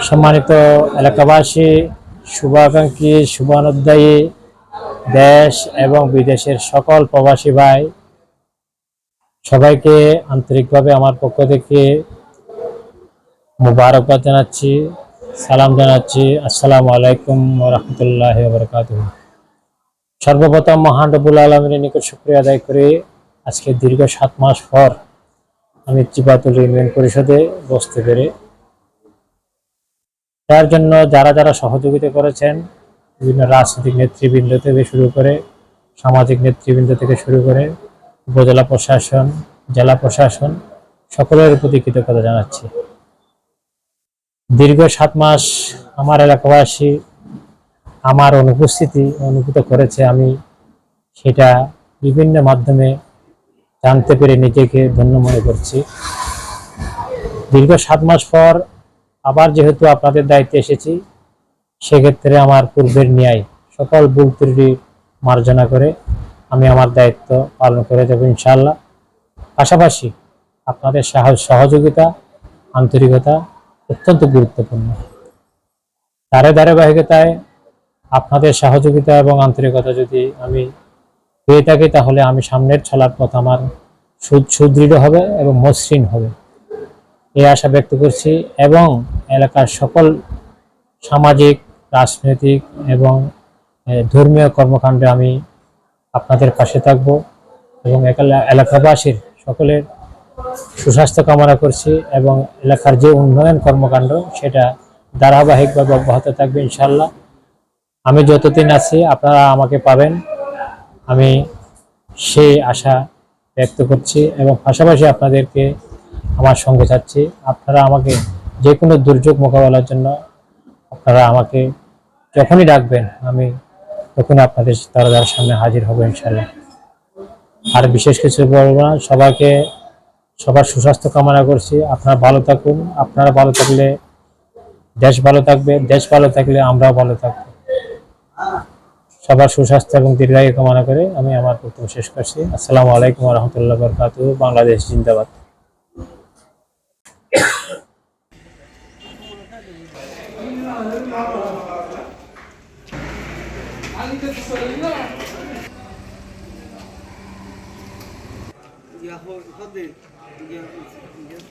সম্মানিত এলাকাবাসী, শুভাকাঙ্ক্ষী, শুভানুধ্যায়ী দেশ এবং বিদেশের সকল প্রবাসী ভাই, সবাইকে আন্তরিকভাবে আমার পক্ষ থেকে মুবারকবাদ জানাচ্ছি, সালাম জানাচ্ছি। আসসালামু আলাইকুম ওয়া রাহমাতুল্লাহি ওয়া বারাকাতুহু। সর্বপ্রথম মহান রব্বুল আলামিনের নিকট শুকরিয়া আদায় করে আজকে দীর্ঘ 7 মাস পর আমি চিবাতুল ইউনিয়ন পরিষদে বসতে পেরে, তার জন্য যারা যারা সহযোগিতা করেছেন, বিভিন্ন রাজনৈতিক নেতৃবৃন্দ থেকে শুরু করে, সামাজিক নেতৃবৃন্দ থেকে শুরু করে, উপজেলা প্রশাসন, জেলা প্রশাসন, সকলের প্রতি কৃতজ্ঞতা জানাচ্ছি। দীর্ঘ 7 মাস আমার এলাকাবাসী আমার অনুপস্থিতি অনুভূত করেছে, আমি সেটা বিভিন্ন মাধ্যমে জানতে পেরে নিজেকে ধন্য মনে করছি। দীর্ঘ 7 মাস পর আবার যেহেতু আপনাদের দায়িত্বে এসেছি, সেক্ষেত্রে আমার পূর্বের ন্যায় সকল ভুল ত্রুটি মার্জনা করে আমি আমার দায়িত্ব পালন করে যাব ইনশাআল্লাহ। পাশাপাশি আপনাদের সহযোগিতা, আন্তরিকতা অত্যন্ত গুরুত্বপূর্ণ। তার ধারাবাহিকতায় আপনাদের সহযোগিতা এবং আন্তরিকতা যদি আমি পেয়ে থাকি, তাহলে আমি সামনের চলার পথ আমার সুদৃঢ় হবে এবং মসৃণ হবে, এই আশা ব্যক্ত করছি। এবং এলাকার সকল সামাজিক, রাজনৈতিক এবং ধর্মীয় কর্মকাণ্ডে আমি আপনাদের পাশে থাকব এবং এলাকাবাসীর সকলের সুস্বাস্থ্য কামনা করছি এবং এলাকার যে উন্নয়ন কর্মকাণ্ড সেটা ধারাবাহিকভাবে অব্যাহত থাকবে ইনশাআল্লাহ। আমি যতদিন আছি আপনারা আমাকে পাবেন, আমি সেই আশা ব্যক্ত করছি এবং পাশাপাশি আপনাদেরকে আমার সঙ্গে চাচ্ছি। আপনারা আমাকে যে কোনো দুর্যোগ মোকাবেলার জন্য আপনারা আমাকে যখনই ডাকবেন, আমি তখনই আপনাদের দরজার সামনে হাজির হব ইনশাআল্লাহ। আর বিশেষ কিছু বলবো না, সবাইকে সবার সুস্বাস্থ্য কামনা করছি। আপনারা ভালো থাকুন, আপনারা ভালো থাকলে দেশ ভালো থাকবে, দেশ ভালো থাকলে আমরাও ভালো থাকবো। সবার সুস্বাস্থ্য এবং দীর্ঘায়ু কামনা করে আমি আমার বক্তব্য শেষ করছি। আসসালামু আলাইকুম ওয়া রাহমাতুল্লাহি ওয়া বারাকাতুহু। বাংলাদেশ জিন্দাবাদ। Ya, joder, ya.